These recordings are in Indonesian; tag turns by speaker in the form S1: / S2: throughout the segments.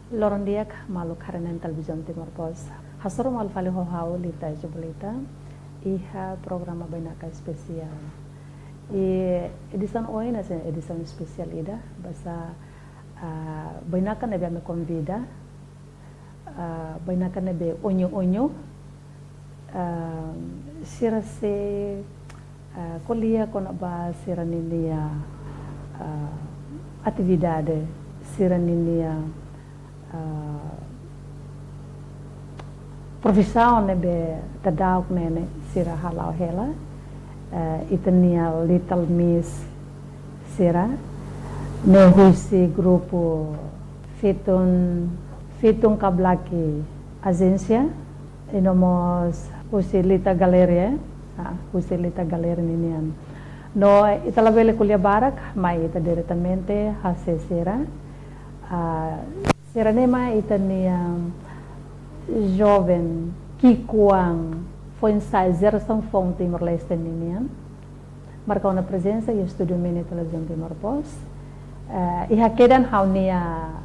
S1: Loron diak malu karanen television Timor Pos. Hasoro mal fali ho hau lita jubilita. Iha programa banaka spesial. Edição hoje nessa edição especial ida basa banaka nebe me convida banaka nebe onyo sira se kolia kona ba sira ninia atividade sira ninia profissão nebe tadauk nene sira halau hela itania Little Miss sira ne huisi grupo fitun kablaki agência e nomos husilita galeria husilita galeria ninian no italabele kulia barak mai ita diretamente hase sira sira nema itania jovem kikuang foi ensaio geração fonte Timor-Leste ninian marcou na presença e estúdio mini televisão Timor-Pos e hakedan hau nia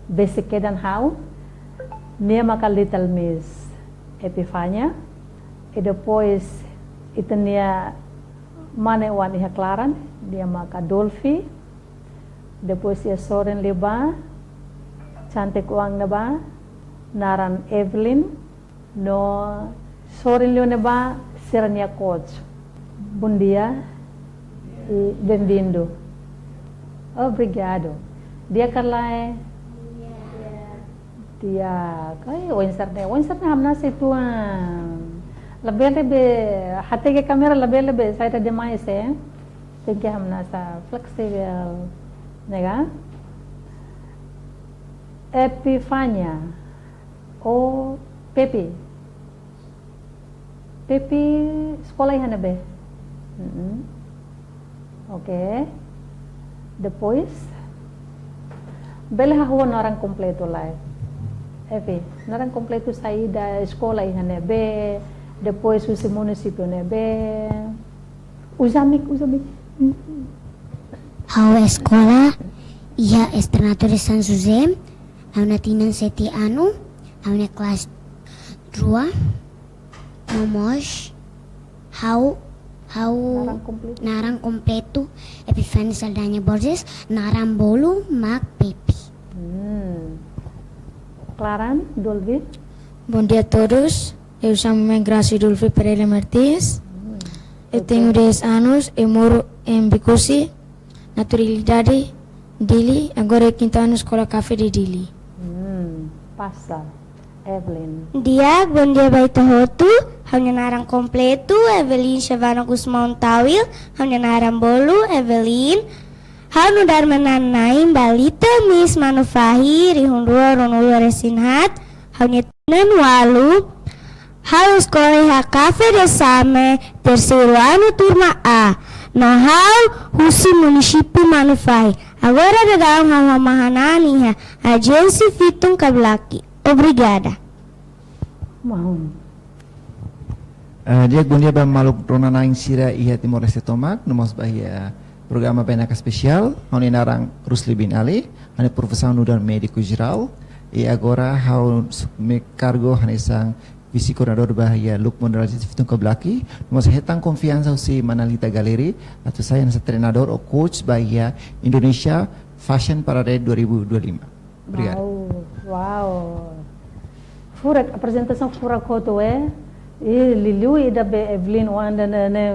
S1: basic kedan hau nia maka Little Miss Epifania e depois itania manewan iha Claran dia maka Dolfi depois ia Soren Liba cantik uang neba naran Evelyn no Soren Leone ba sirania coach bundia e bem-vindo obrigado dia karlae dia kai Wednesday hamna situ lebih hati ke kamera lebih saya tadi mais tinggi hamna sa fleksibel nega Epifania oh Pepi sekolah yang be okay depois bela hawa narang kompleto lá narang kompleto sair da escola yang be depois o município be usami
S2: hawa escola ia estrenato de San José hauna tinan 7 ano hauna kelas 2 nomos hau narang kompleto Epifania Saldanha Borges narang bolu mak Pepi.
S1: Claran Dolvi.
S3: Bom dia a todos, eu chamo-me Graça Dolvi Pereira Martins, eu tenho 10 anos, eu moro em Bicosi, naturalidade Dili, agora é 5º ano escola Café de Dili.
S1: Passa Evelyn.
S4: Dia, bom dia baita hotu, hanya narang kompleto, Evelyn Shavana Gusman Tawil, hanya narang bolu, Evelyn, hanu darmanan naim balita Miss Manufahi, rihundua ronulu resinhat, hanya tinan walu, hal sekolah kafe desame, terceiro ano turma A, no hal husi munisipi Manufahi, agora dadang hamahanani agência Fitun Kablaki. Obrigada.
S1: Mau.
S5: Dia bom dia bang maluk rona naing sira iha Timor-Leste tomak nomos bahia programa benaka spesial honi narang Rusli bin Ali hane professor nudan médico geral e agora hau me cargo hane sang vice coordenador bahia look moderasi Fitun Kablaki nomos hetang confiança si Manalita Galeri atau saya nasa treinador ou coach bahia Indonesia Fashion Parade 2025. Obrigado.
S1: Wow. Furak apresentação furak foto e Liliu ida be Evelyn wanda ne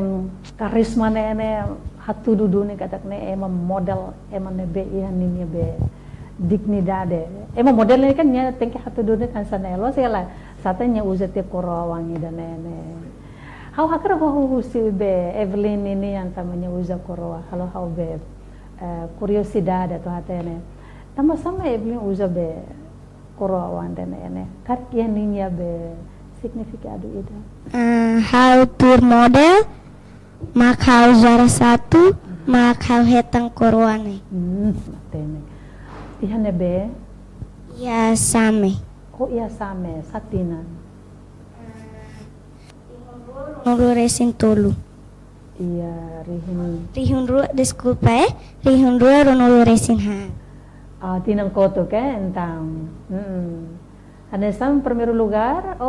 S1: karisma ne hatu dudu ne katak ne ema model ema ne be ihan ninya be dignidade ema model ne kan nya tengke hatu dudu kan sanelo sela satanya uzate koro wangi dan ne how hakra ho si be Evelyn ini yang tamanya uza koro halo how be curiosidade atau hatene sama Evelyn uza be koro wanda ne kat yan ninya be significado itu.
S4: Hal tour model, mak hal juara 1, mak hal hetang korwane.
S1: Tene. Ihane be?
S4: Ya same.
S1: Oh iya same, satinan.
S4: Nulu resin tolu.
S1: Iya,
S4: Rihun ru, desculpa rihun ru ronulu resin ha.
S1: Tinang Koto que então. Anesam primeiro lugar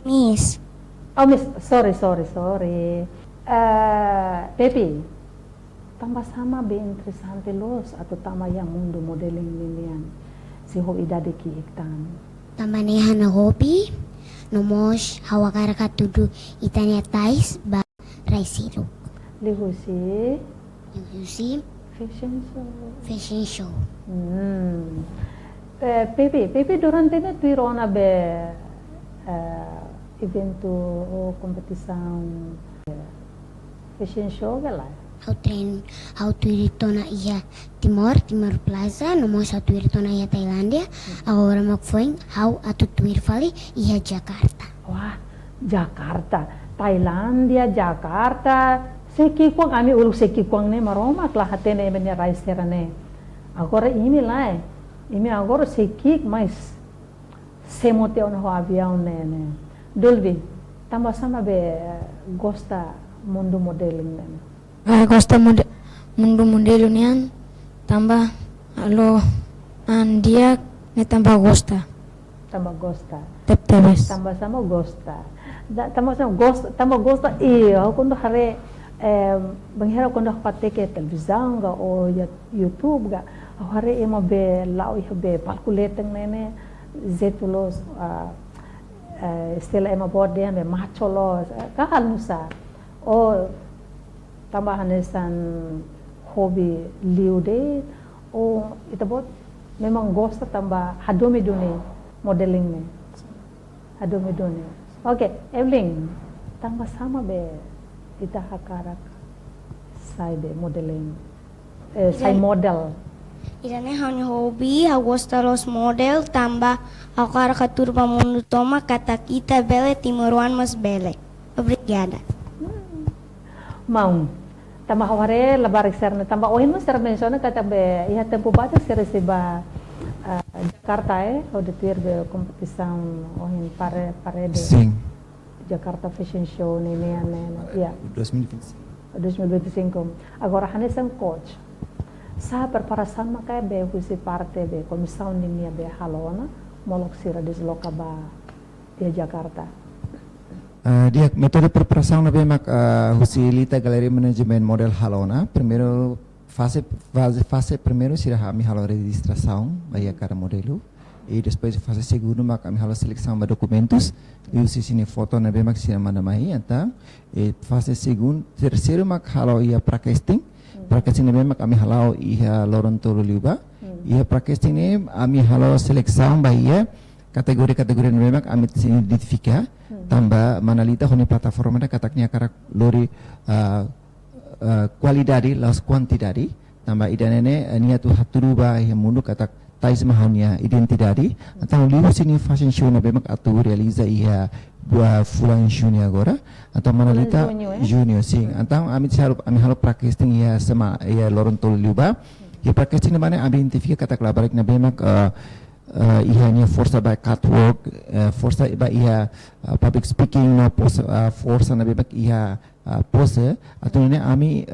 S4: Miss.
S1: Miss, sorry. Pepe, tambah sama bem interessante los atau tama yang mundo modeling nilian si ho idade ki iktan.
S2: Tamanehan na hobby, nomos hawakara katudu itanya tais ba raisiru.
S1: Lihu si
S2: Yusi
S1: fashion show.
S2: fashion show.
S1: Pepe durante ne tuirona be evento ou competição fashion show gala.
S2: How to na iya Timor Plaza, nomos how to na iya Thailandia, agora magfoing how atu tuir fali iya Jakarta.
S1: Wah, Jakarta, Thailandia, Jakarta. Seki kuang ami uluk seki kuang ne maroma klah hatene emenya raisera ne. Agora imi lai, imi agora seki mais semote on ho avião ne. Dolvi, tambah sama be gosta mundo modeling ne.
S3: Gosta mundo modelo nian tambah alo dia ne tambah gosta.
S1: Tambah gosta.
S3: Tebes.
S1: Tambah sama gosta. Tambah gosta iya quando hare banghera quando pateke televisão ga o YouTube ga hare emo be lau be palkuleteng nene zetulos stela ema bode be macholos kahal musa o tambahan esan hobi liude o itabot memang gosta tambah hadomi duni modeling ne hadomi duni. Oke, Evelyn tambah sama be ita hakarak sai be modeling sai model.
S4: Irane hanya hobi, gosta los model, tambah aku harus katur mundo toma kata kita bele timuruan mas bele. Obrigada.
S1: Mau tambah haware lebar externe tambah ohin mas termenciona kata be iha tempo bata se receba Jakarta o de ter be competição ohin parede.
S5: Sim.
S1: Jakarta Fashion Show ini ya 2025. Agora hanesan coach. Sa preparação makai be husi parte be comissão ini be halona molok sira desloca ba di Jakarta.
S5: Dia metode preparação na bem husilita galeria management model halona. Primeiro fase primeiro sira kami halo registração bagi cada modelo. E depois fase segundo kami halo seleção de documentos. E o sini foto na bem sira mana mai então. E fase segundo terceiro halo ia para casting. Para casting na bem kami halo ia Loronto Liuba. Ia para casting ni kami halo seleção bagi kategori-kategori na bem kami identificar. Tambah manalita honi plataforma na kataknya karak lori qualidade las quantidade tambah idanene niatu haturuba yang mundu katak tais mahaunya identidade atau liu sini fashion show na bemak atu realiza ia buah fulan junior agora atau manalita junior sing atau amit halup ami halup practicing ia sama ia Loronto Liuba ia practicing na mana ami identifica katak labarik na bemak ihanya força by catwalk, força by iha public speaking, força na bebek iha pose, atau ini ami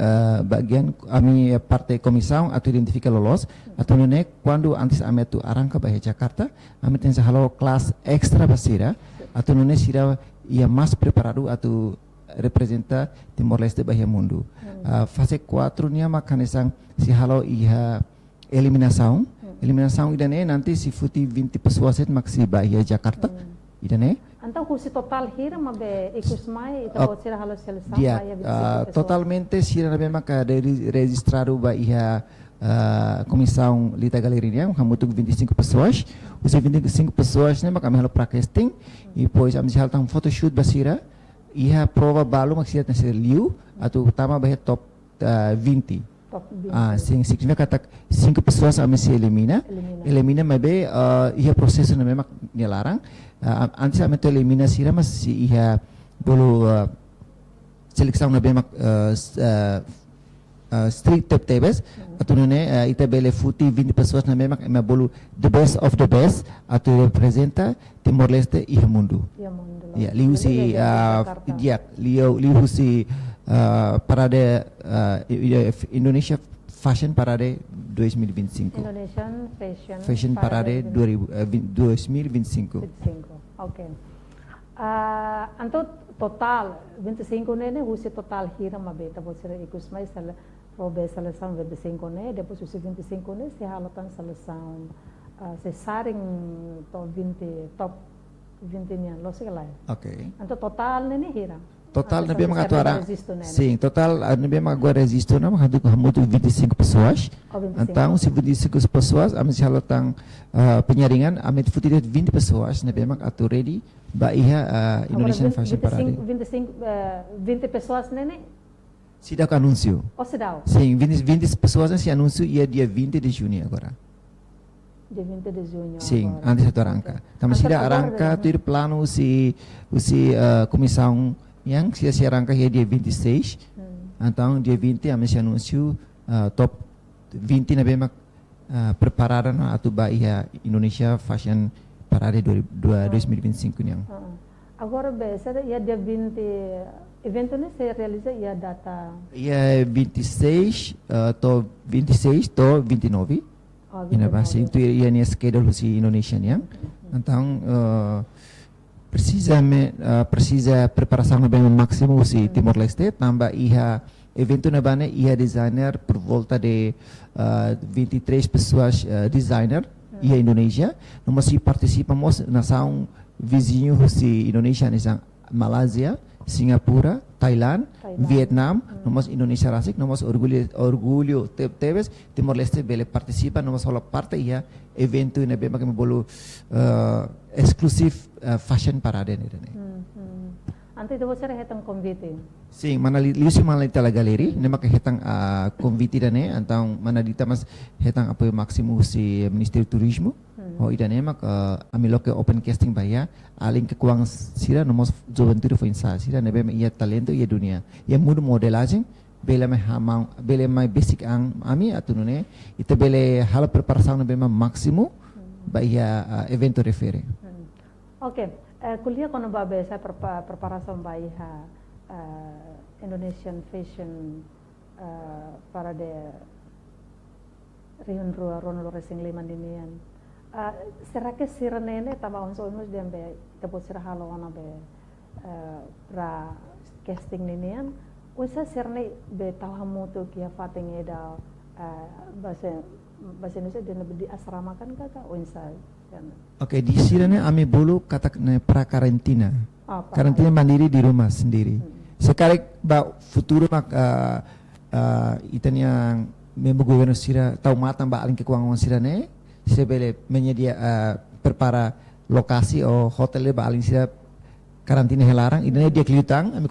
S5: bagian ami partai komissão atau identifica lolos, atau ini quando antes ami tu arranca by Jakarta, ami tem halo kelas extra basira, atau ini sira ia mais preparado atau representa Timor-Leste by mundo. Fase 4 nya makanisang si halo iha eliminação. Eliminação idane nanti si futi 20 pessoas maksi bahia Jakarta idane.
S1: Então kursi total hira mabe ikus mai ita sira halo seleção
S5: dia totalmente sira nabe maka registrado bahia comissão lita galerinya hamutuk 25 pessoas. Os 25 pessoas né maka halo para casting e depois am hal tang photoshoot basira iha prova balu maksida nasi liu atau utama bahia top 20. Significa kata 5 pessoas a se elimina mas be ia processo na memang nilarang antes a meto elimina sira mas si ia bolu seleção na memang strict tebes atau ne ita bele futi 20 pessoas na memang ema bolu the best of the best atau representa Timor-Leste ia mundo ya liu si dia liu si parade Indonesia Fashion Parade 2025.
S1: Indonesian
S5: Fashion Parade 2025.
S1: 25. Oke. Anto total 25 nene husi total hira mabeta bosira ikus mais sala robe seleção 25 ne depois husi 25 ne se halatan seleção se saring to 20 top 20 nian lo segala.
S5: Ok.
S1: Anto total nene hira.
S5: Total
S1: Anto
S5: nabi mga
S1: seleção
S5: atuara.
S1: resisto nene.
S5: Sim, total nabi mga agora resisto na mga hamutu 25 pessoas.
S1: Oh, 25.
S5: Então, se 25 pessoas, kami si halotang penyaringan, kami futuriat 20 pessoas, nabi mga atu ready ba iha Indonesian
S1: Agora,
S5: Fashion Parade.
S1: 20 pessoas nene.
S5: Sida ka anúncio.
S1: O se dá.
S5: Sim, 20 pessoas se anúncio ia dia 20 de junho agora.
S1: Dia 20 de junho.
S5: Sim,
S1: agora.
S5: antes itu arranca. Kami
S1: Antes
S5: sida
S1: agora,
S5: arranca
S1: né?
S5: tu plano si comissão yang se arranca ia dia 26. Então dia 20 kami se anúncio top 20 nabi mak prepararan atau ba ia Indonesia Fashion Parade 2025 yang.
S1: Agora biasa ia dia 20 evento ne se realiza ia data
S5: Ia 26 to 26 to 29.
S1: oh,
S5: Ina base itu ia ni schedule si Indonesian yang. Então precisa preparação bem máximo si Timor Leste tambah iha evento na bane iha designer por volta de 23 pessoas designer iha Indonesia nós si participamos na vizinho si Indonesia nisang Malaysia, Singapura, Thailand, Vietnam, nós Indonesia rasik, nós orgulho tebes Timor Leste bele participa, nós solo parte ia evento na bema kami bolu exclusive fashion parade ni.
S1: Ante itu saya hetang convite.
S5: Sim, mana liusi mana tala galeri, nema ka hetang convite dane, antang mana dita mas hetang apoio máximo si Ministério Turismo. Oh ida nema ka amilo ke open casting baya, aling ke kuang sira nomos juventude foi insa sira nebe ia talento ia dunia. Ia mudo modelagem, bele mai hamang, bele mai basic ang ami atunune, ita bele hal preparação nebe ma máximo baya evento refere.
S1: Oke, kuliah kono babe saya preparação baiha Indonesian Fashion Parade Riun Rua Ronaldo Racing Liman dinian. Será que sirene tama onso unos dembe tapos sira halo wana be pra casting ninian usa sirne be tawamuto kia fating eda bahasa Indonesia dan lebih di asrama kan kakak unsa kan.
S5: Oke, di sini kami bulu kata pra karantina. Karantina mandiri di rumah sendiri. Sekarang futuro mak itan yang memang gubernur sira tahu matang aling kekuangan sira ne sebele menyedia prepara lokasi o hotel ba aling sira karantina helarang ini dia kelitang kami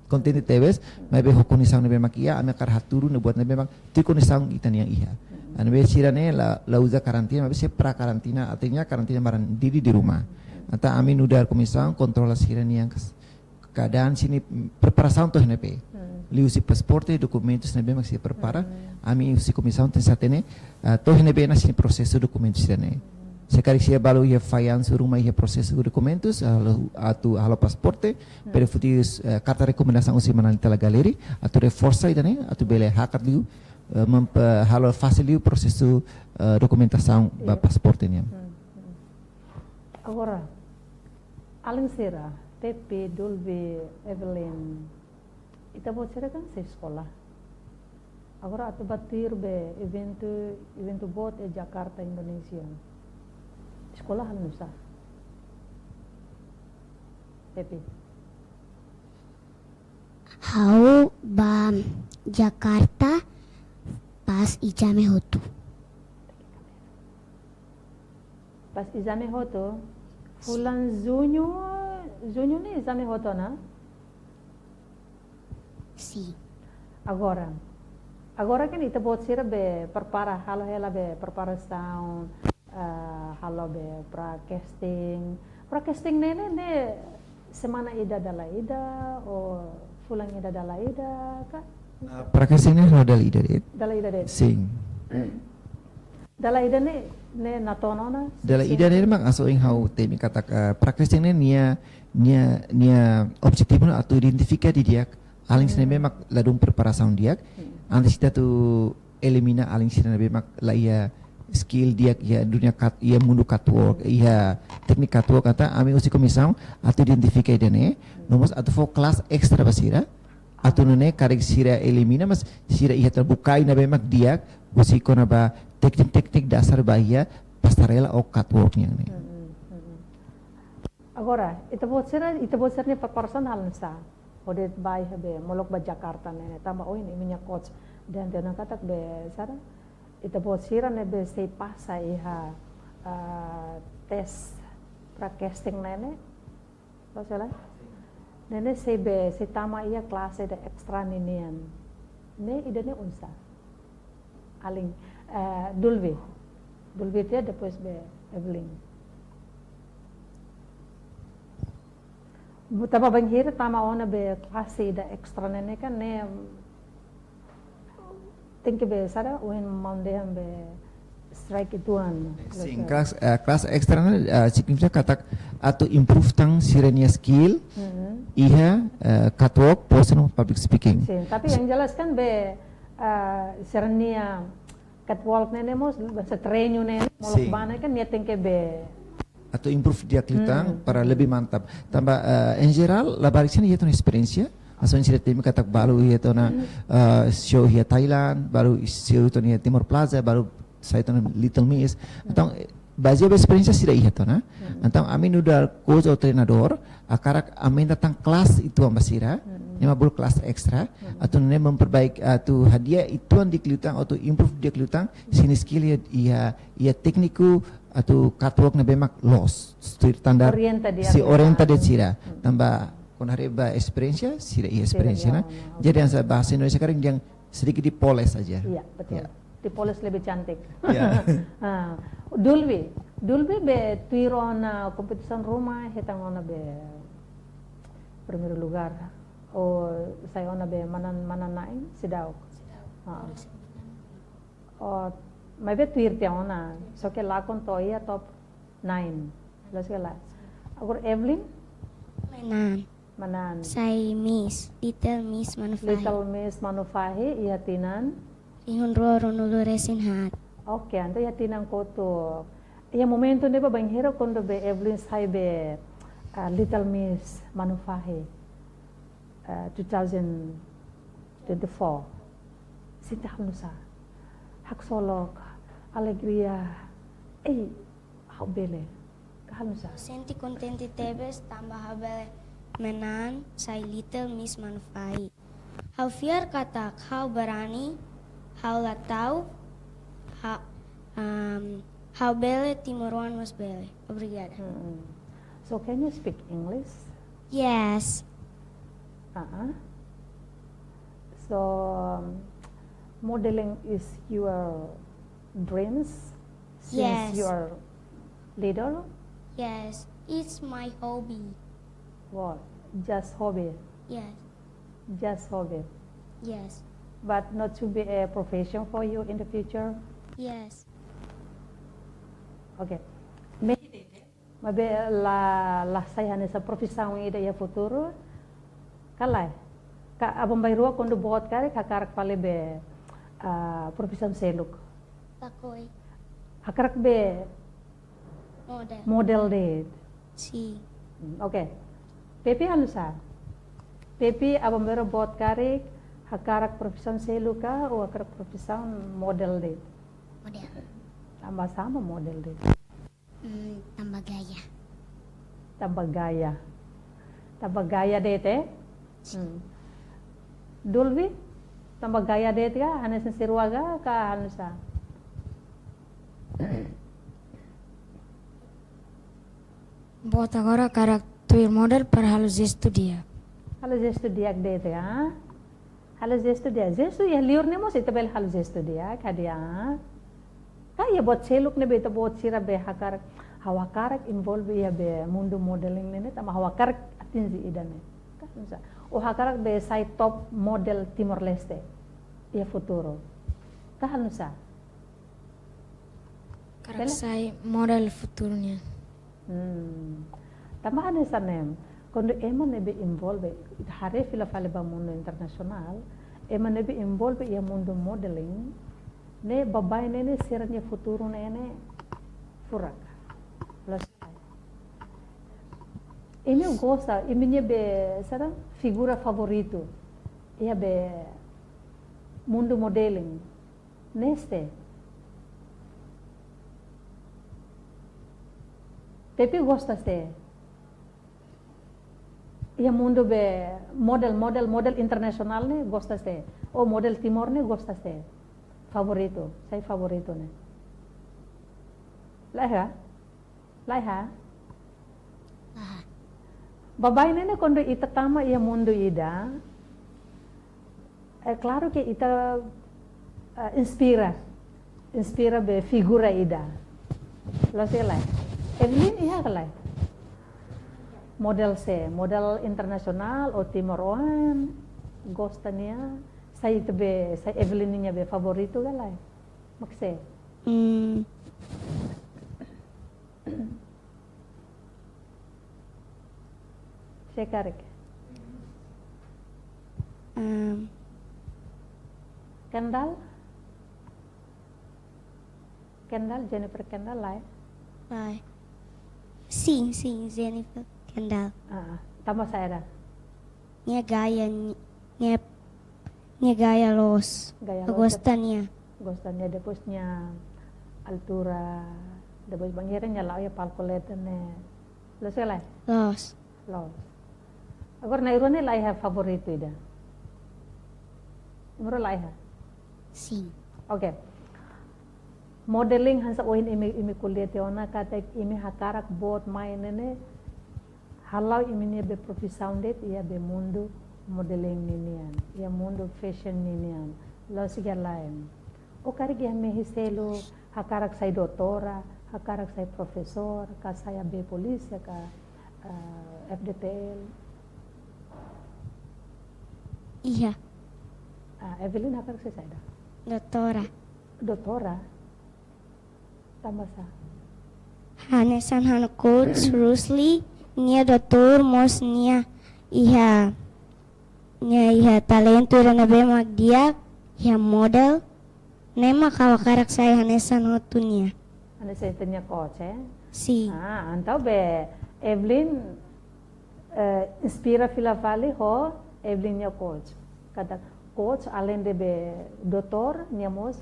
S5: konten di TVS mabe hokoni sang ne makia kami akar haturu ne buat ne memang tikoni sang itan yang iha. Ane sira ne la uza karantina mabe se pra karantina artinya karantina maran diri di rumah. Ata amin udar komisang kontrol sira ni yang keadaan sini preparação to HNP. Liu si pasporte, documentos na bem se prepara. Ami si comissão tem satene to HNP na sini processo documentos sene. Sekarang sia balu ia fayansu rumah ia processo documentos atu halo pasporte, pero futis carta recomendação usi manalita la galeri, atu reforça idane, atu bele hakat liu halo faciliu processo documentação ba pasporte niam.
S1: Agora, aling sira Tepi, Dulvi, Evelyn, ita buat sira kan sa sekolah. Agora atu batir be evento bot e Jakarta, Indonesia. Sekolah hal nusa. Tepi.
S2: Hau ba Jakarta pas ijame hotu.
S1: Pas izame hoto, bulan Junho ni exame hoto na?
S2: Si.
S1: Agora kan ita buat sira be prepara halo hela be preparação halo be pra casting ne semana ida dala ida o fulang ida dala ida ka?
S5: Pra casting ne dala ida det.
S1: Dala ida det.
S5: Sim.
S1: Dala ida ne natono na?
S5: Dala ida ne mak aso ing hau temi kata praktisnya ne nia objektif atau identifikasi di dia aling sene mak ladung preparação dia antes kita tu elimina aling sira na bemak la ia skill dia ia dunia kat ia mundu catwalk ia teknik catwalk kata ami usi komisão atu identifica dene nomos atu fo kelas extra basira atu nene karek sira elimina mas sira ia terbukai na bemak dia usi kona ba teknik-teknik dasar bahia pasarela o catwalknya ne.
S1: Agora, ita bot sira ni personal sa. Odet bai habe molok ba Jakarta nene tama ini minya coach dan dia katak be sara ita bot sira ne be sei pasa iha tes pra casting nene. Lo salah? Nene sei be sei tama ia klase de extra ninian. Ne idane unsa. Aling Dulvi dia depois be Evelyn. Tama banghira tama ona be klase da extra nene kan ne think be sara when Monday be strike ituan.
S5: Sim, kelas extra significa katak atau improve tang sirenia skill iha catwalk personal public speaking.
S1: Sim, tapi yang jelas kan be sirenia catwalk nene mos bahasa trenyu nene molok bana kan niat think be
S5: atau improve dia klitang para lebih mantap. Tambah en geral la bariksana ia tona experiência. Ason sira temi katak baru ia tona show ia Thailand, baru show tona ia Timor Plaza, baru saya tona Little Miss. Então baseado experiência sira ia tona. Então amin udah coach atau treinador, akarak amin datang kelas itu ambasira. Nema bulu kelas ekstra atau nem memperbaik atau hadiah ituan di klitang atau improve dia klitang sini skill ia tekniku atau catwalk na bemak los standar si orienta de sira tambah kon hareba experience sira iya experience na jadi yang saya bahasa Indonesia sekarang yang sedikit dipoles saja.
S1: Iya betul dipoles lebih cantik. Dulvi be tuiro na kompetisi rumah hetang ona be primer lugar o saya ona be manan naing sidaw. O may be tuir tiya ona so ke lakon to iya top 9 las ke la agor Evelyn manan
S4: Say Miss Little Miss
S1: Manufahi iya tinan
S4: Ihun roro nulo resinhat.
S1: okay ando iya tinan ko to iya momento ne ba banghero kondo be Evelyn say be Little Miss Manufahi 2024 sinta halusa haksolok alegria how bele kahalusa
S4: Senti contenti tebes tambah habele menan say Little Miss Manufai. How fiar katak, how berani, how latau, how bele Timoruan mas bele. Obrigada.
S1: So can you speak English?
S4: Yes.
S1: So modeling is your dreams since
S4: Yes.
S1: you are little?
S4: Yes, it's my hobby.
S1: What? Just hobby?
S4: Yes.
S1: Just hobby.
S4: Yes.
S1: But not to be a profession for you in the future?
S4: Yes.
S1: Okay. Mabe la saya nessa profissão ida ya futuro. Kalai. Ka abang bayrua quando bot kare kakarak pale be profissão seluk.
S4: Takoy.
S1: Hakarak be
S4: Model.
S1: model date.
S4: Si.
S1: Okay. Pepi halusa. Pepi abang bayro bot kare hakarak profissão seluka o hakarak profissão model date.
S2: Model.
S1: Tambah sama model date.
S2: Tambah gaya.
S1: Tambah gaya. Tambah gaya date. Dulvi tambah gaya date ka hanes sirwaga ka hanusa.
S3: Buat agora karakter model para halus estudia.
S1: Halus estudiak date ka. Halus estudia. Zestu ya liur nemo si tabel halus estudia kadia. Kaya bot seluk ne be to bot sira be hakar hawakarak involve ya be mundo modeling ne tama hawakarak atinzi idane. Ka o hakarak be sai top model Timor Leste ya futuro. Ka hanusa.
S3: Karak saya model futurnya.
S1: Tama ane sanem. Quando eman nebe involve hare fila fale ba mundo internasional, eman nebe involve ya mundo modeling, Ne babai ne sirnya futuro ne furak. Plus ini gosta, ini be sarang figura favorito. Ia be mundo modeling. Neste. Tapi gosta ste. Ia mundo be model internasional ne gosta ste. O model Timor ne gosta ste. Favorito, saya favorito ne. Laiha? Babai ne quando ita tama ia mundo ida, é claro que ita inspira be figura ida. Lo sei lá. Evelyn ia kalai. Model internasional o Timoruan, gosta nia. Saya Evelyn niya be favorito kalai. Makse. Shekarik. Kendall, Jennifer Kendall lah.
S4: Vai. Sim, Jennifer Kendall.
S1: Tambah saya dah.
S4: Minha gaya los.
S1: Gaya
S4: Eu gostaria.
S1: Gostaria depoisnya altura, depois banheirnya lá ya palcoleta ne. Lo sei lá.
S4: Los.
S1: Agora na irone lá é favorito ida. Muro lá é.
S2: Sim.
S1: Oke. Modeling hansa oin imi kuliah teona kata imi hakarak bot main nene halau imi ne be profissão det ia be mundo modeling ninian, ia mundo fashion ninian. Lo sigalain. O karig ia me hiselo hakarak sai doutora, hakarak sai professor, ka saya be polícia ka FDTL.
S4: Iya,
S1: Evelyn hakarak sai dah. Doutora. Tambah sa.
S4: Hanesan hana coach Rusli nia doutor mos nia iha talento ira na be magdia iha model nema kawakarak saya hanesan hotu nia.
S1: Anda saya tanya coach
S4: Si.
S1: Antau be Evelyn inspira fila vale ho Evelyn nya coach. Kata coach além de be doutor nia mos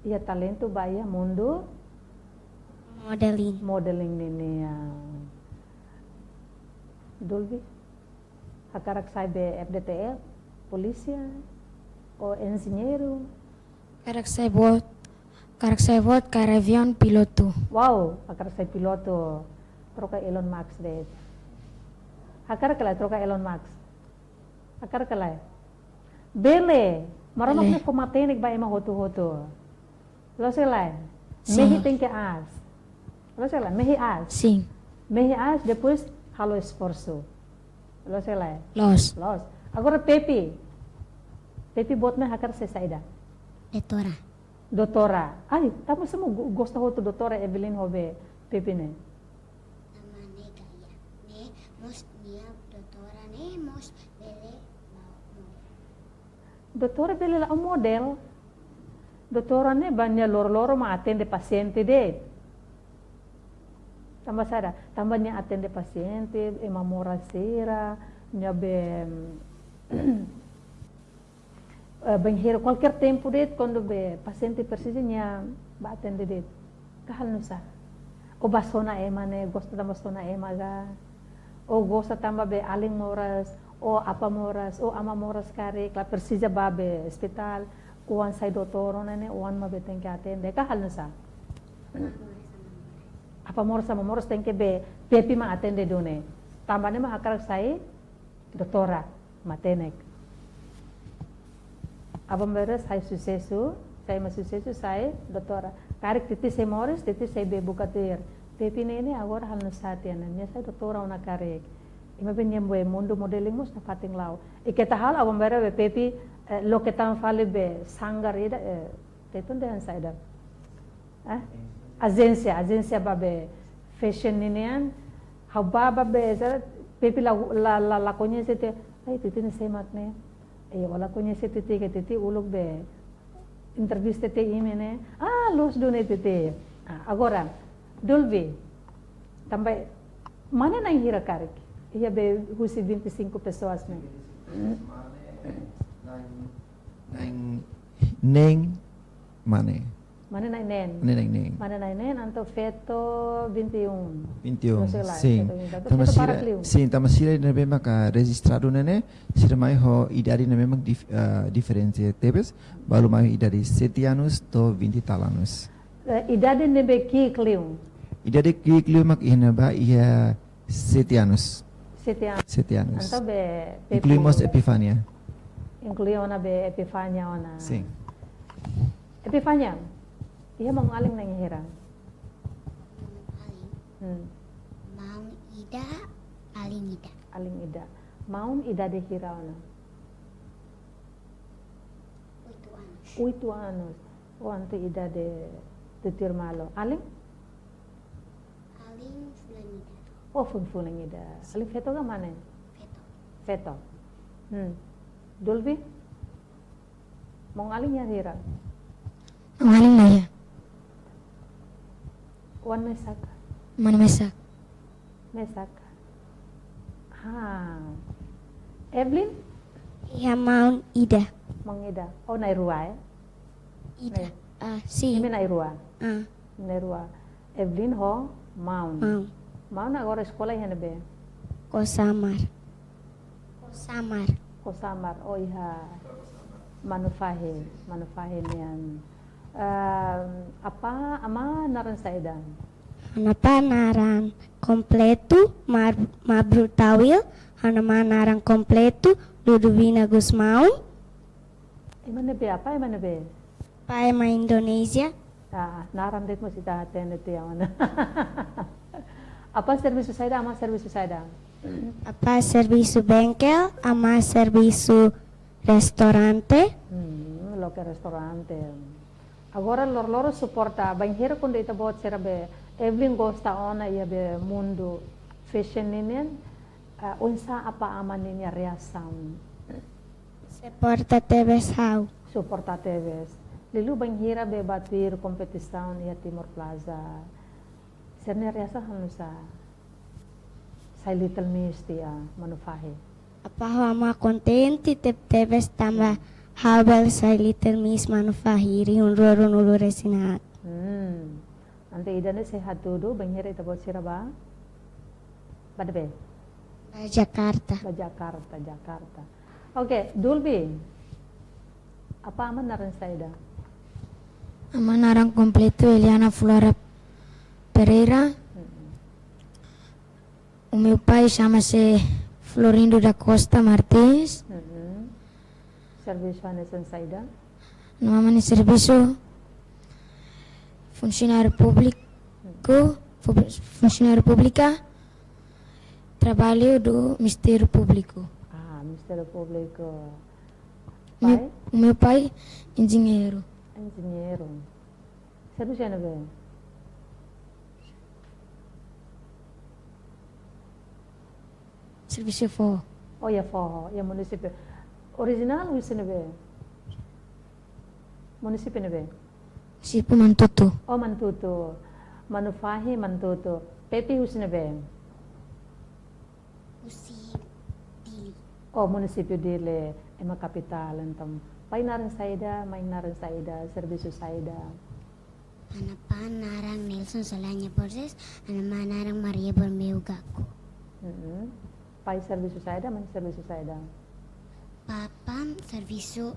S1: ia talento baia mundo modeling nini Dolby hakarak sai be FDTL polícia ou engenheiro
S3: Karak saya buat avion piloto.
S1: wow hakarak sai piloto troca Elon Musk de hakarak kalai troca Elon Musk hakarak kalai bele maramak
S3: Bele.
S1: na kumatenik ba ima hoto lo selai
S3: Sim.
S1: mehi tem que as lo selai mehi as
S3: Sim.
S1: depois halo esforço lo selai
S3: Los.
S1: agora Pepe bot me hakar se saida doutora ai tamo samo gosta hoto doutora Evelyn hobe Pepe ne
S2: Namane gaya. Ne mos nia doutora ne mos bele
S1: doutora bele la model doutora ne banyak loro ma atende paciente de tambah sada tambahnya atende paciente emamora sera nyabe banheiro qualquer tempo de quando be paciente precisa nya ba atende de kahal nusa o basona ema ne gosta da basona ema ga o gosta tamba be aling moras o apa moras o ama moras kare kla precisa ba be hospital uan sai doutor ne uan ma be tem que atende kahal nusa apa moras tem que be pepi ma atende done tambane ma hakar sai doutora matenek abang beres sai sucesso sai doutora karik titi sai moris titi sai be bukatir pepi nene agora hal nusatiana nya sai doutora una karik ima ben nyembe mundo modeling mus na fating lau iketa hal abang beres be pepi lo que tan fale be sangar ida tetun de sai da agência babe fashion ninean haba babe zara pepi la conhece te ai titi ne semak ne wala conhece titi ke titi uluk be entrevista te imene. Los dune te. Agora, Dolby, também, mana na hira karik? Ia be husi 25 pessoas, né?
S5: Neng mane.
S1: Mana na nen?
S5: Neng.
S1: Mana na nen, anto feto 21.
S5: 21.
S1: Não sei lá,
S5: Sim.
S1: feto 21. Feto para clio.
S5: Sim, tamasira na memang registrado nene, sira mai ho idadi na memang diferensia tebes, baru mai idadi 7 anos to 20 anos.
S1: Idade nebe ki clio.
S5: Idadi clio mak inaba ia 7 anos.
S1: 7 anos.
S5: 7 anos.
S1: Anto be
S5: Incluímos Epifania.
S1: Incluía ona be Epifania ona.
S5: Sim.
S1: Epifania. Ia mau ngaling na hira.
S2: Mau ida, aling ida.
S1: Aling ida. Maun ida de hira ona. 8 anos. O anto ida de tutir malo. Aling?
S2: Aling fulan ida.
S1: Oh, fulang ida. Aling feto ka mana?
S2: Feto.
S1: Feto. Dolby? Mau ngaling ya hira.
S3: Ang aling na ya.
S1: Wan mesak.
S3: Mana mesak.
S1: Mesak. Evelyn?
S4: Ia mau ida.
S1: Mang ida. Oh, nairua
S4: Ida. Si.
S1: Ini nairua.
S4: Ah,
S1: Nairua. Evelyn ho maun.
S4: mau.
S1: Maun agora sekolah yan be.
S4: Kosamar. Kosamar.
S1: Kosamar. Oh iha. Manufahe niyan. Apa ama naran sa edan?
S4: Hanapa narang kompleto mabrutawil. Hanama narang kompleto Ludovina Gusmaun.
S1: Imana be apa imana be?
S4: Paema Indonesia.
S1: Naram det mo si tahaten ito yan. Apa servisu sa ama servisu sa eda?
S4: Apa servisu bengkel ama servisu restaurante.
S1: Local restaurante. Agora lor suporta banhira kundo ita bot serabe Evelyn gosta ona ia be mundo fashion ninen unsa apa aman ninya reação
S4: Seporta Tebes Hau.
S1: suporta teves lilu banhira be batuir kompetisaun ia Timor Plaza sernya reação hanusa sai Little Miss tia manufahe
S4: Apa hama kontenti Tebes tambah habel sa Little Miss manufahiri unrurun ulu resinat.
S1: ante idane sehat tudo banhira ita bot siraba badbe
S4: Jakarta.
S1: Jakarta. Oke, Dolby. Apa aman naran saida?
S3: Ama narang kompleto Eliana Flora Pereira. O meu pai chama-se Florindo da Costa Martins.
S1: Serviço anesan saida?
S3: Nama ni serviço funcionário pública, trabalho do Ministério Público.
S1: Ministério Público.
S3: O meu pai, engenheiro.
S1: Engenheiro. Serviço ano be?
S3: Serviço forró.
S1: Oh ya forró, ya município. Original wis ano be? Município ano be?
S3: Sipo Mantutu.
S1: Oh Mantutu. Manufahi Mantutu. Pepi wis ano be?
S2: Usi dili.
S1: Oh, município dele é uma capital, então. Pai naran saida, mãe naran saida, serviço saida.
S2: Hanapa narang Nelson Solanya Borges. Hanama narang Maria Bormeu Gaku.
S1: Pai serviço saida, mãe serviço saida.
S2: Papa serviço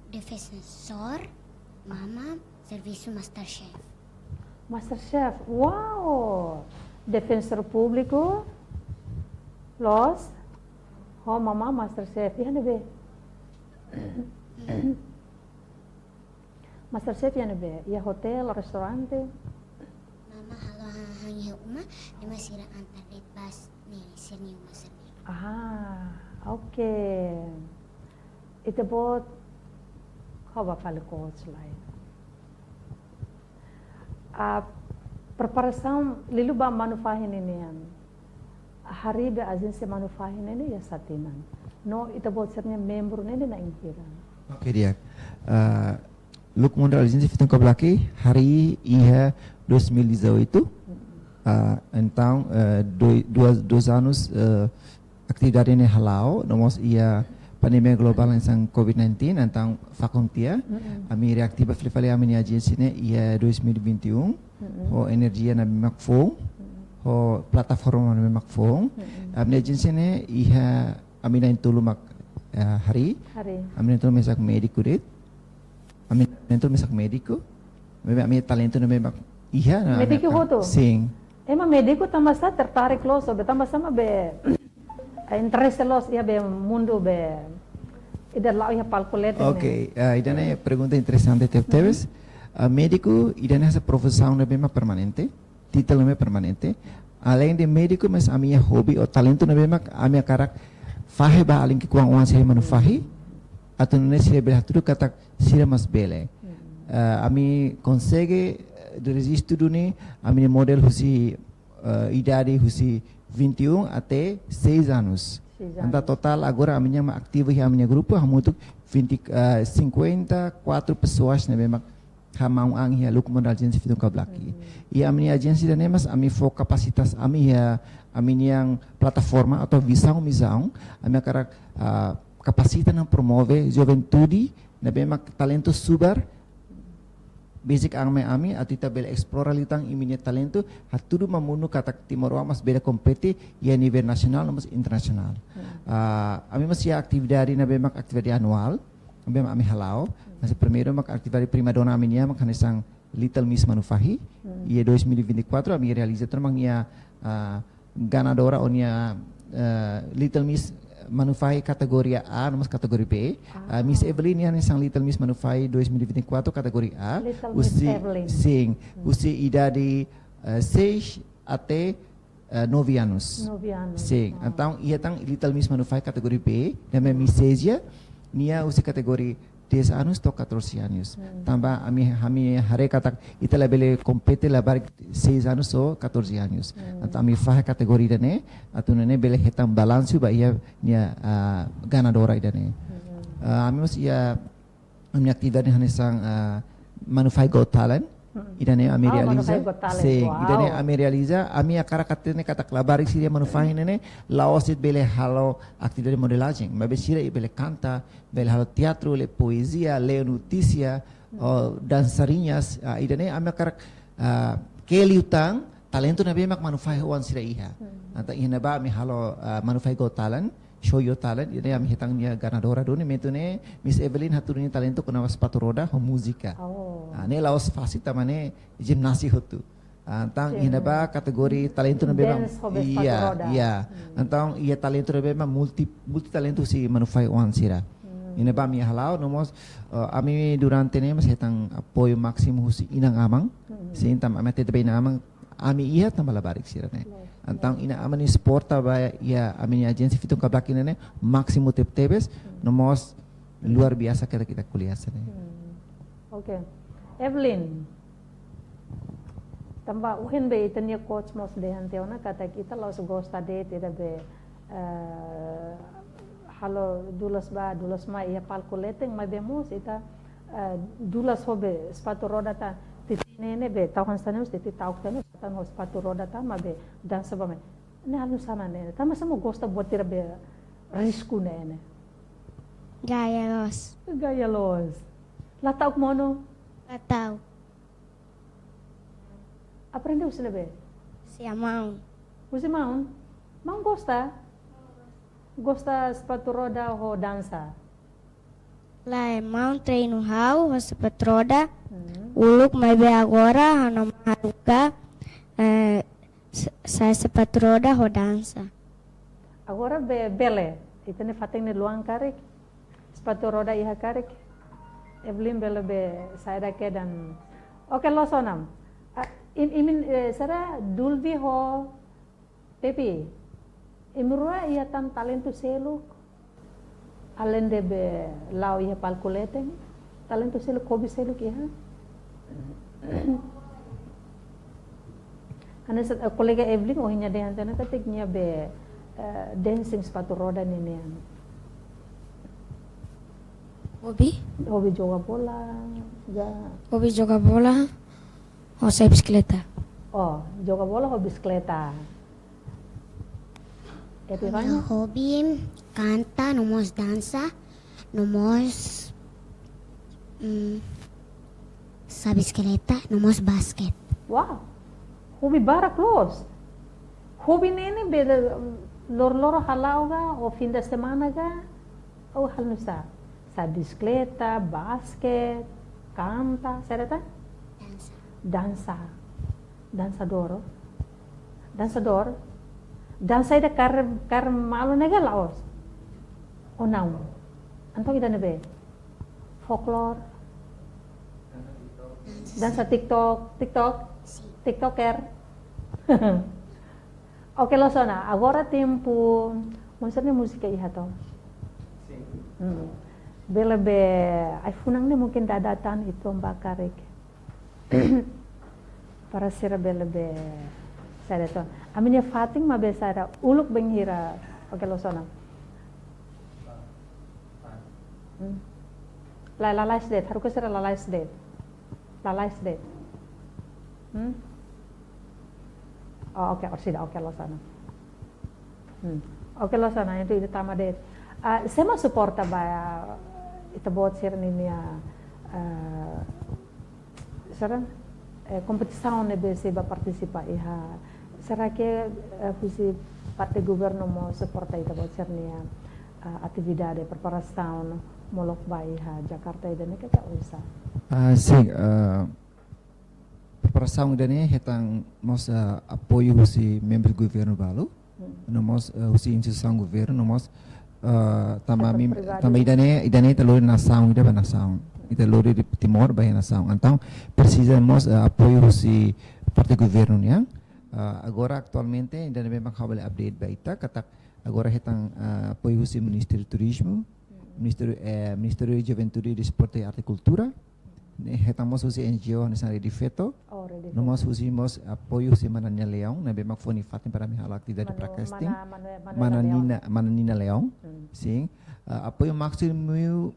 S2: defensor. Mama serviço Masterchef.
S1: Masterchef, wow! Defensor público, los, oh mama Masterchef, yan be. Masterchef yan be, ya hotel, restaurante.
S2: Mama halo hang uma lima sira antar det bas ni sirni uma sirni.
S1: Okay. Ito bot, kau bakal coach lain. Preparação lilu ba manufahin ini yan. Hari be agência manufahin ini ya satinan. No ita bot sernya membro nene na inhiran.
S5: Oke dia. Look mundur agensi fitung kablaki hari ia 2018 então 2 anos atividade ini halau nomos ia pandemia global yang COVID-19 então fakultia ami reaktiva flifali ami agensi ne ia 2021 o energia na makfong o plataforma na makfong ami agensi ne ia ami na intulu mak hari ami na intulu mesak medico det ami talento mesak médico, ami talento na memak iya na
S1: Médico hoto?
S5: Sim.
S1: Ema médico tambah sa tertarik lo so tambah sama be interesse los ya be mundo be ida lau ya calculate.
S5: Ok, idane pergunta interessante teves. Médico idane essa profissão na bema permanente, título na permanente. Além de médico, mas a minha hobby o talento na bema a minha cara fahe ba além que kuang uang saya manu fahi atau nene sira belah tudo kata sira mas bele. Ami consegue de registro duni ami model husi idade husi 21 até 6 anos. Anda total agora a minha ativo e a minha grupo hamutuk 54 pessoas na bema hamang ang hiya luk modal agensi fitung kablaki. E a minha agensi da nemas ami fo kapasitas ami ya ami yang plataforma atau visão ami cara kapasita ng promove juventude na bema talento subar basic ang may ami at itabel explora litang iminya talento at tudo mamuno katak Timor mas bela kompeti ya nivel nasional mas internasional. Ami mas ya aktividade na bema aktividade anual bema ami halau mas primeiro mak aktividade primadona aminya mak hanisang Little Miss Manufahi ia 2024 ami realiza termang nia ganadora onia Little Miss Manufai kategori A, nomor kategori B. Miss Evelyn yang sang Little Miss Manufai 2024 kategori A.
S1: Little Miss Evelyn.
S5: Usi idade 6 até 9 anos.
S1: 9 anos.
S5: Sim. Então, ia tang Little Miss Manufai kategori B, nama Miss Asia, nia usi kategori 10 anos to 14 anos. Tambah ami hari kata ita labele kompete labar 6 anos so 14 anos. Então ami fah kategori dane atu nene bele hetam balansu ba ia nia ganadora idane. Ami mas ia ami aktividade hanesang Manufai Got Talent. Idane ami realiza. Sim, idane ami realiza ami akara katene kata labari siria Manufai nene laosit bele halo aktividade modelagem. Mas besira bele canta, bele halo teatro, le poesia, le notícia, dançarinas. Idane ami akara keli utang talento na bemak Manufai wan sira iha. Anta ihna ba ami halo Manufai Got Talent. Show your talent, ini ami hitang niya ganadora doni metune Miss Evelyn haturi talento kuna sepatu roda ho musika. Ne laos fasik tamane gimnasi hotu. Antang ina ba kategori talento na bema iya. Antang iya talento na bema multi talento si Manufai wan sira. Ina ba mi halau nomos ami durante ne mas hitang apoio máximo husi inang amang. Sintam ami tete na amang ami iya tambah barik sira ne. Antang ina amani sporta ba ya amini agensi fitung kablaki ne maksimo tebes nomos luar biasa kita kuliah sana.
S1: Oke. Evelyn. Tambah uhin be itanya coach mos dehan teona kata kita los gosta de tidak be halo dulas ma ia palkuleteng ma bemos ita dulas hobe sepatu roda ta nene be tahun sana titi tahu tenu tan sepatu roda ta ma be dan sebab ne halu sana ne tama sama gosta buat tira be risku ne
S4: Gaya
S1: los la tahu mono
S4: Atau
S1: aprende usle be
S4: siya mau.
S1: usi mau gosta sepatu roda ho dansa
S4: Lá mau treino hau, sa patroda. Uluk may be agora, hano maharuka sa patroda ho dansa.
S1: agora be bele itene fateng ne luang karik sepatu roda iha karik Evelyn bele be saya ke dan oke lo sonam imin sara dulvi ho pepi imrua ia tam talento selu alende be lau ia palkulete talento selu kobi selu kiha karena kolega Evelyn oh nya dehan tena katiknya be dancing sepatu roda ninian Hobi joga bola, ya.
S3: Hobi jogar bola ou sair bicicleta.
S1: Oh, joga bola ou bicicleta? E
S2: Minha
S1: piranha?
S2: hobby canta, nomos dança, nomos sa bicicleta, nomos basket.
S1: Wow, hobi bara close. Hobi nene beda lor halau ga o fim de semana ga o hal nusa. Sa bicicleta, basket, canta, serata?
S2: Dança.
S1: Dansador. Dansador. Dansa ida kar malu nega laos. O não. Então ida nebe. Folklore. Dansa TikTok, TikToker. Ok, Losona, agora tempo, maksudnya musika iha to. Belebe, ay funang ni mungkin dadatan itu mbakarik. Para sira belebe sada to. Aminya fating mabesara uluk benghira. Ok, Losona. Lalais date, harus sira lalais date. Lalais date. Oh, oke, orsida, oke Losana. Oke Losana, itu tama date. Saya mau suporta ba ito buat sir niya sarang kompetisiun nebe seba partisipa iha. Será que fusi parte governo mo suporta ito buat sir niya atividade preparação molok ba iha Jakarta ida nika ka usa.
S5: Sim, preparação dani hetang mos apoio si membro do governo balu, nós si instituição governo nós tama idane telur nação ida nação ida lori di timor ba nação então precisamos apoio si parte governo nya agora atualmente idane memang kabel update ba ita katak agora hetang apoio si Ministério do Turismo, Ministério de Juventude, Desporto e Arte e Cultura. Hetamos usi NGO nessa rede feto. Nós usamos apoio se Mananina Leão, na bema fone fatem para minha atividade para casting. Mananina Leão, sim. Apoio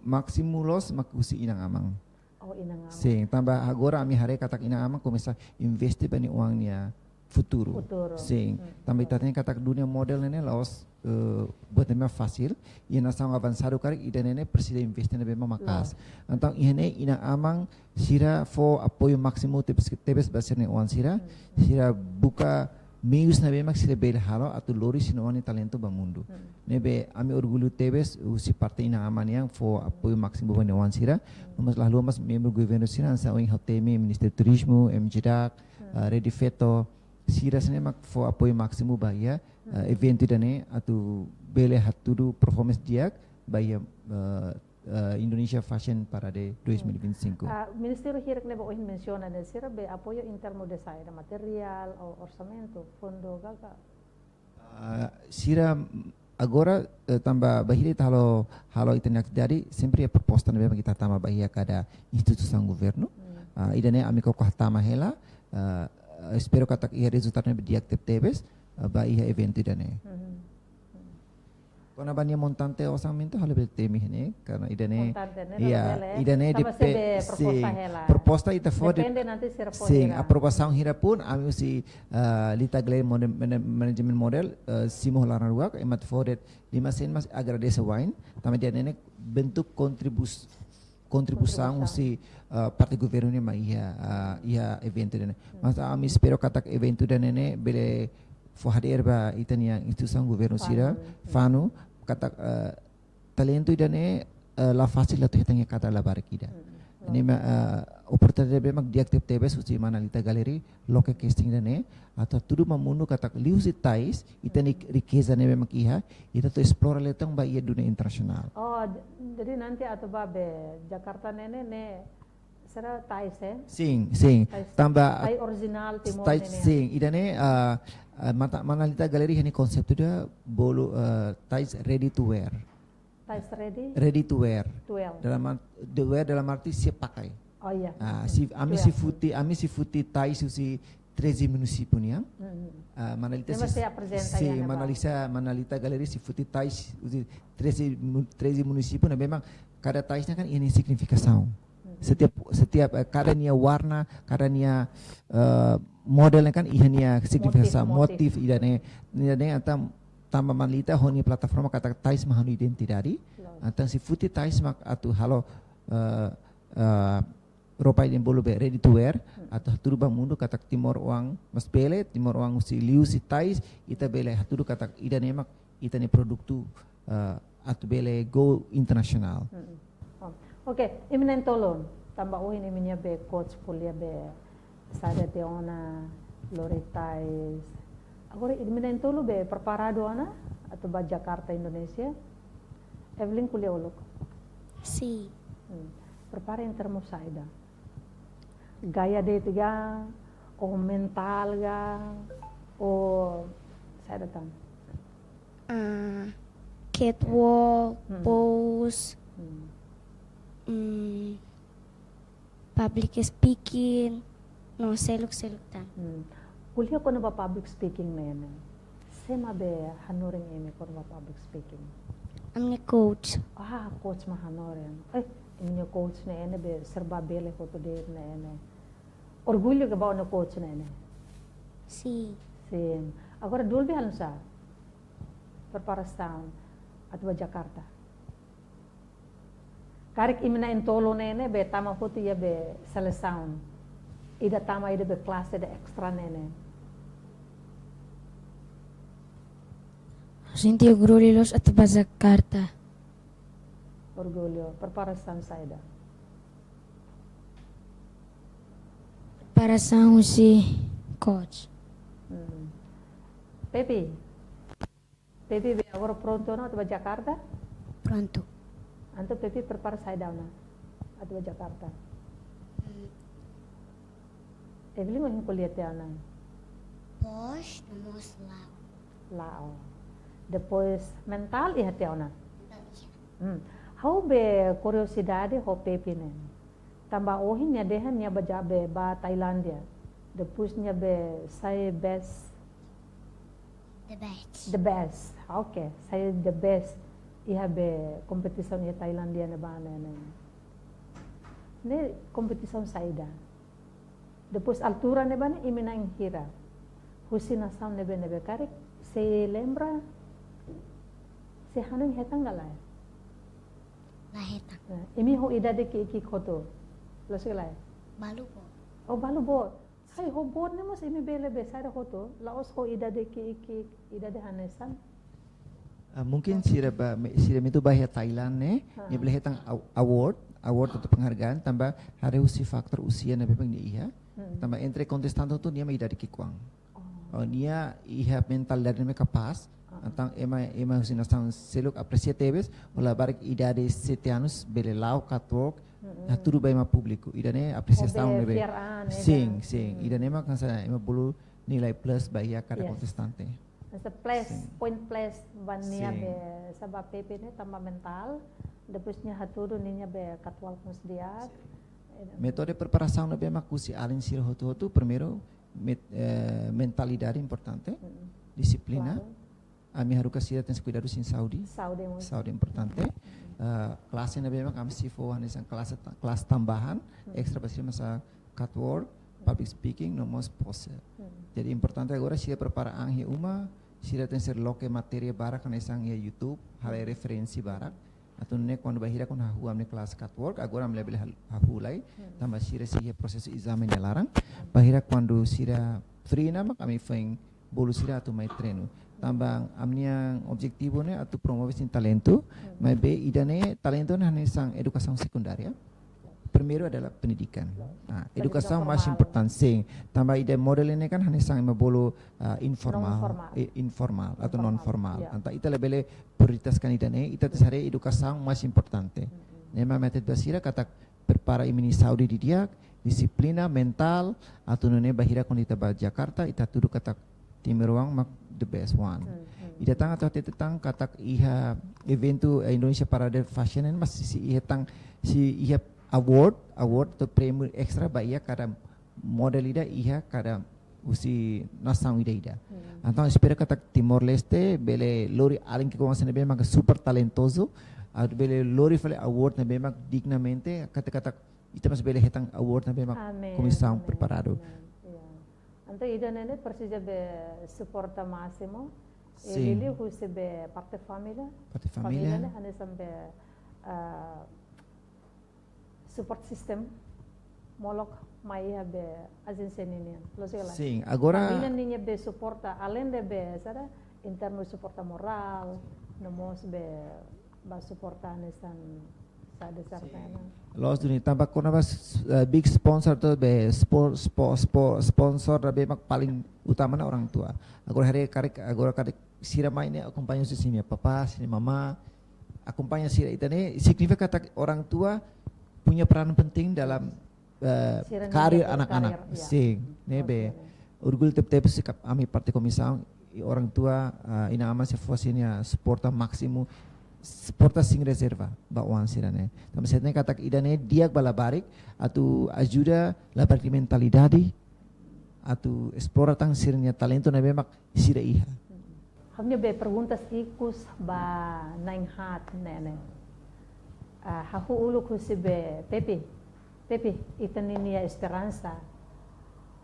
S5: maximulos makusi inang amang.
S1: Oh, inang amang.
S5: Sim, tambah agora ami hari katak inang amang começa investe bani uangnya futuro. Sim. Tambah itatnya katak dunia model ini laos buat nama fasil, ia nação avançado kari ida nene presiden investe na bema makas. Então ihene ina amang sira fo apoio máximo tebes baserne uang sira buka meios na bema sira bel halo atau lori sinoani talento bamundo. Nebe ami orgulho tebes usi parte ina aman yang fo apoio máximo bani uang sira. Mas lalu mas membro governo sira ansa oing hotemi Ministério do Turismo, MJDAC, Rede Feto sira sene mak fo apoio máximo bahia evento dane atau bele haturu performance diak bahia Indonesia Fashion Parade 2025.
S1: Ministério hirek neba ohin menciona de sira be apoio interno de saída material ou orçamento, fundo gaga.
S5: Sira agora tambah bahia halo itenak dari sempre a proposta nebe kita tama bahia kada instituição governo. Idane amiko tama hela espero katak ia resultatnya diak tebes ba iha evento dane. Kona banya montante orçamento halo temi hene karena idane idane proposta ita for
S1: depende nanti sira
S5: sim aprovação hira pun ami usi lita glare management model simo laran ruak emat for lima sen mas agradece wine também dane bentuk contribuição si parte governo ma ia evento dane. Mas ami espero katak evento dane bele for hadir ba itania instituição governo sira fanu katak talento idane la facil tu hitangnya kata la barakida. Ini oportunidade be mag diaktif tebes usi manalita galeri loke casting dane atau tudo mamuno katak liusi tais itani riqueza ne memang iha ita tu explore letang ba ia dunia internasional.
S1: Oh, jadi nanti atau babe Jakarta nene será tais
S5: Sim. Tambah
S1: tai original timor
S5: tais
S1: nene.
S5: sim. Idane manalita galeri ini konsep tu dia bolu tais ready to wear.
S1: Tais
S5: Ready to wear. Dalam arti siap pakai.
S1: Oh iya.
S5: Ami si futi tais si 13 município niang. Manalita manalita galeri si futi tais usi 13 município na memang kada taisnya kan ini signifikasi. Setiap kadanya warna, kadanya modelnya kan ihania signifikasi motif idane atau tambah malita honi platforma kata tais mahanu identidade atau si futi tais mak atau halo ropa yang bolu be ready to wear atau haturu bang mundo kata timor uang mas bele timor uang si liu si tais ita bele haturu kata idane mak ita ni produk tu atau bele go internasional.
S1: Oke, iminen tolong tambah uhin iminya be coach kuliah be sada teona loritais. Agora iminen tolong be preparado ana atau ba Jakarta Indonesia. Evelyn kuliah uluk.
S4: Si.
S1: Prepara yang termo saida. Gaya de tiga, o mental ga, o saida tam.
S4: Catwalk, pose, public speaking, no seluk tan.
S1: Kuliah kono ba public speaking na yan. Sema be hanuring eme kono ba public speaking.
S4: Amne coach.
S1: Coach mah hanuring. Ini coach na ene be serba bele ko to de na ene. Orgulho ka ba no coach na ene.
S4: Si.
S1: Sim. Agora dulbe halon sa preparação at ba Jakarta. Karik imina intolo nene be tama hutu ya be seleção. Ida tama ida be classe de extra nene.
S3: Sinti orgulhosos at ba Jakarta.
S1: Orgulho, preparação saída.
S3: Preparação si coach.
S1: Pepe be agora pronto no at ba Jakarta?
S2: Pronto.
S1: Anto Pepe prepara saída na at ba Jakarta. Evelyn mo kuliah te ana.
S2: Pós, nomos lao.
S1: Lao. Depois mental iha te ana. How be curiosidade ho Pepe ne. Tambah ohin nya dehan nya bajabe ba Thailandia. Depois nya be saya best.
S2: The best.
S1: The best. Okay, saya the best. Iha be kompetisi nya Thailandia na ba na. Ne kompetisi saida. Depois altura ne ba ne imina ang hira. Husina sound ne be karik. Se lembra se hanang hetang galay.
S2: Laheta.
S1: Imi ho idade ki iki koto. Lasilay.
S2: Balu po.
S1: Oh balu bo. Hai ho bod ne mos imi bele be sada koto. Laos ho idade ki iki idade hanesan.
S5: Mungkin sira itu bahaya Thailand ne, dia boleh hetang award atau penghargaan tambah hari usi faktor usia na bepeng dia tambah entre kontestan tu dia mai dari kikwang. Dia iha mental dari mereka pas. Antang ema usi nasang seluk apreciateves ola barik idade 7 anos bele lau catwalk haturu bai ma publiko idane apreciação nebe. Sim, idane ma kansa ema bulu nilai plus bai kada kontestante.
S1: Sa point place vania be sabab Pepe ne tambah mental. Depois nya haturu ninya be catwalk nos diak.
S5: Metode preparação nebe ma kusi alin sir hotu primeiro mentalidade importante, disiplina. Ami haruka sira tem cuidado sin Saudi importante. Kelasnya nabi memang kami sifo hanesan kelas tambahan ekstra pasir masa catwalk, public speaking, nomos pose. Jadi importante agora sira prepara anghi uma, sira tem ser loke materi barak hanesan ya YouTube, hal referensi barak. Atau ne quando bahira kon hahu amne kelas catwalk agora am lebih hahu lai tambah sira sih proses examen larang. Bahira quando sira free nama kami feng bolu sira atau mai treino. Tambang amnia objetivo ne atau promover sin talento, mas be idane talento ne hanesang edukasi sekundaria. Primeiro adalah pendidikan. Edukasi mais importante sing. Tambah ide model ini kan hanesang bolu informal atau non formal. Anta ita lebele prioritaskan idane ita tesare edukasi mais importante. Nema metode basira kata prepara imini Saudi di dia disiplina mental atau nune bahira kon ita ba Jakarta ita tudu kata timeruang mak the best one. Ida tang atau tetang katak iha eventu Indonesia Parade Fashion masih si iha tang si iha award atau premi ekstra ba iha kada model ida iha kada usi nasang ida. Então espera katak Timor Leste bele lori alin que começa a ver super talentoso At bele lori fale award na bemak dignamente kata-kata ita mas bele hetang award na bemak
S1: Amen.
S5: comissão
S1: Amen.
S5: preparado.
S1: Amen. Yeah. Anto ida nene precisa be supporta máximo.
S5: Sim.
S1: Ele recebe parte família.
S5: Parte família.
S1: Família ane sambe support system. Molok mai be agência nini.
S5: Sim, agora
S1: Família nini be suporta além de be sada interno suporta moral, nomos be ba suporta nesan sada sartana.
S5: Los dunia tambah kona bas big sponsor tu be sponsor be mak paling utama na orang tua. Agora karek sira maine acompanha si minha papa, si mama, acompanha sira itane significa kata orang tua punya peran penting dalam karir anak-anak. Sim, nebe. Orgulho tep sikap ami parte comissão orang tua ina ama se fosinya suporta máximo suporta sem reserva bawaan sirane. Tapi setne kata idane dia balabarik atau ajuda labarik mentalidade atau explora tang sirnya talento na bemak sira iha.
S1: Hamnya be perguntas ikus ba naing hat nene. Hahu ulu kusibe Pepe itaninia esperança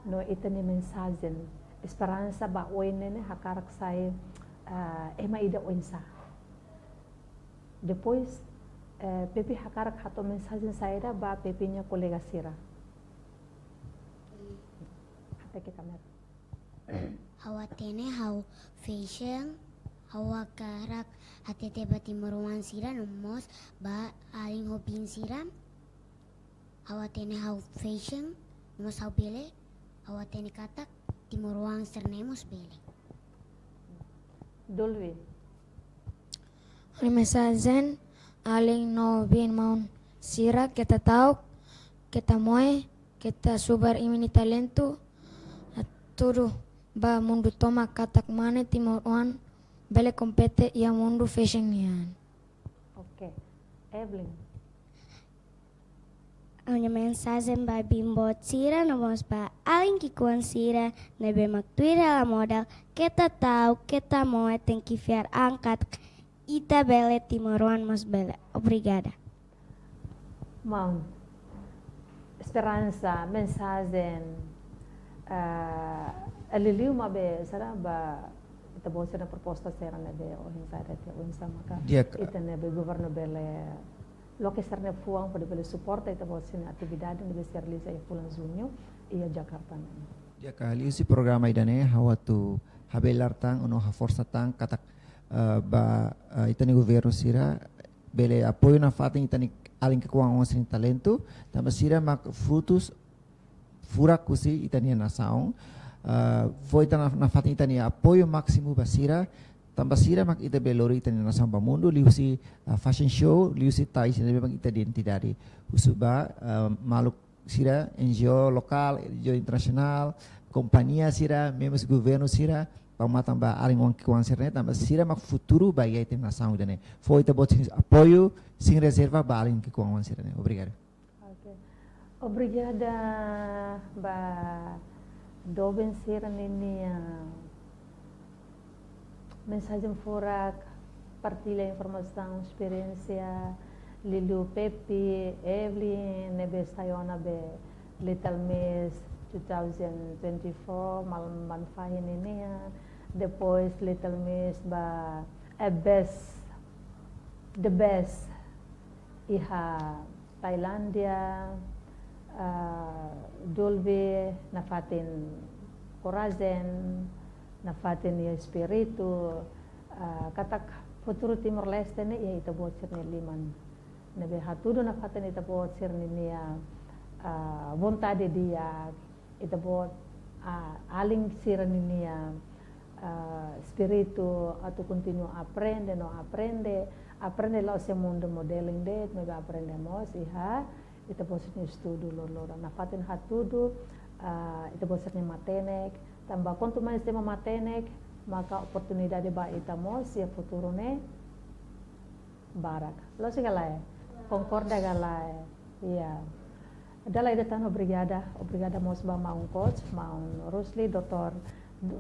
S1: no itani mensagen esperança ba oinene hakarak sai ema ida oinsa. Depois Pepe hakarak hato mensagen saira ba Pepe-nya kolega sira. Hata ke kamera.
S2: Hawa tene hau fashion hawa karak hatete batimuruan sira nomos ba aling hobin sira hawa tene hau fashion nomos hau bele hawa tene katak timuruan sernemos bele.
S1: Dolvi.
S3: Oni mensagen aling no bien maun sira kita tahu kita moe kita subar imini talento tudo ba mundo toma katak mane timuruan bele kompete ia mundo fashion nian.
S1: Oke. Evelyn.
S4: Ang mensagen ba bimbot sira nomos ba aling kikuan sira nebe magtuira la modal kita tahu kita mau tengkifiar angkat ita bele timuruan mas bele. Obrigada.
S1: Mount Esperança, mensagem, aliliu mabe, sara ba ita bo sira proposta sira nebe o hinsara te o hinsama ka ita nebe governo bele lo que serne fuang pada bele suporta ita bo sina atividade nebe serlisa e pulang junho ia Jakarta nebe.
S5: Dia kali usi programa idane hawa tu habelar tang ono ha força tang katak itani governo sira bele apoio na fatin itani aling kekuangan sini talento tambah sira mak frutos furak kusi itani nasaong foi na fatin itani apoio máximo basira tambah sira mak ita belori itani nasaong bamundo liusi fashion show liusi tai sira memang ita identidade usuba maluk sira NGO lokal NGO internasional companhia sira membros governo sira pama tambah aling wang kekuan sirne tambah sira mak futuro bagi item nasaong dane foi ita bot apoio sem reserva ba aling kekuan sirne. Obrigado.
S1: Okay. Obrigada ba doben sira nini mensagem furak partilha informação experiência Lilu Pepe Evelyn nebe sayona be Little Miss 2024 malam manfahin ini depois Little Miss ba the best iha Thailandia Dolby nafatin Corazen nafatin ya espiritu katak futuro Timor Leste ne ya ita buat sirne liman nebe hatudo nafatin ita buat sirne niya vontade dia ita buat aling sirne niya spiritu atau continue aprende lá o seu mundo modeling det me aprendemos iha ita positnya estudo lor na fatin hatudo ita positnya matenek tambah quanto mais tema matenek maka oportunidade ba ita mos ya futuro ne barak lo segala concorda gala ya adalah ida tan obrigada mos ba maun coach maun Rusli Dr.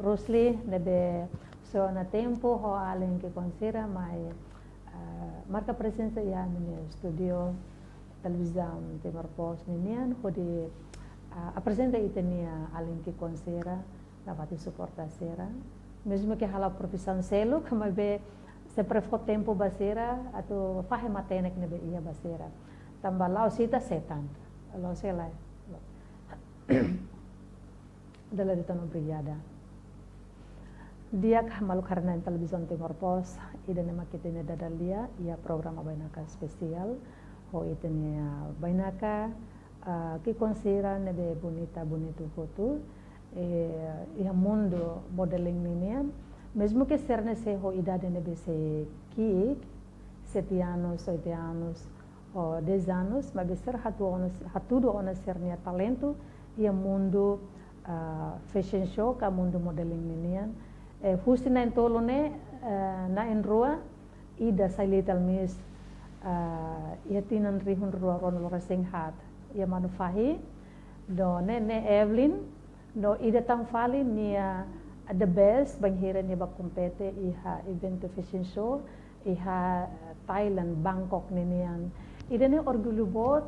S1: Rusli nebe so na tempo ho além que considera mai marca presença ia no studio televisão Timor Post ninian hodi apresenta itenia além que consera dapat suporta sera mesmo que hala profissão selo como be sempre for tempo basera atau fahe matenek nebe ia basera tambah lau sita setan lau sela dala di tono brigada dia malu karena televisão Timor Post ida nama kita ini dadal dia ia program bainaka spesial ho itenia bainaka que considera nebe bonita foto ia mundo modeling ninian mesmo que ser nesse ho idade nebe se kik 7 anos 8 anos ou 10 anos mas ser hatudo ona sernia talento ia mundo fashion show ka mundo modeling ninian fusti na intolone na enroa ida sai little miss ia tinan rihun rua ron lorasing hat ia manufahi do ne Evelyn do ida tang fali nia the best banghira ni ba kompete iha event fashion show iha Thailand Bangkok ninian ida ne orgulho bot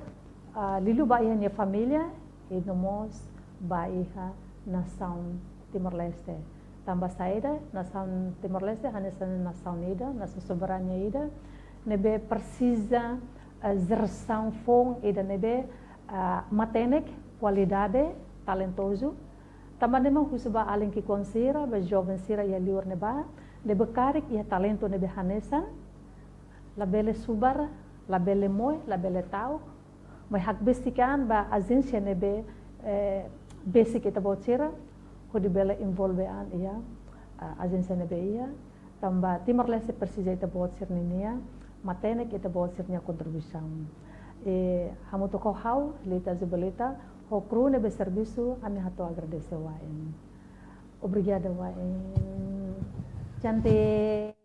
S1: lilu ba iha nia familia inomos ba iha nação Timor-Leste tambah saída nação Timor-Leste hanesan nação ida nação soberania ida nebe precisa zerção fong ida nebe matenek qualidade talentoso tambah nebe husba além que consira ba jovem sira ia liur neba nebe karik ia talento nebe hanesan labele subar labele moy labele tau mai hak bestikan ba agência nebe basic ita bocira ko di bela involvean ia agência nebe ia tambah Timor-Leste precisa ita bocir ninia matenek ita bocirnya contribuição hamu toko hau lita zebelita ho kru nebe serviço ami hato agradecer waen obrigada waen cantik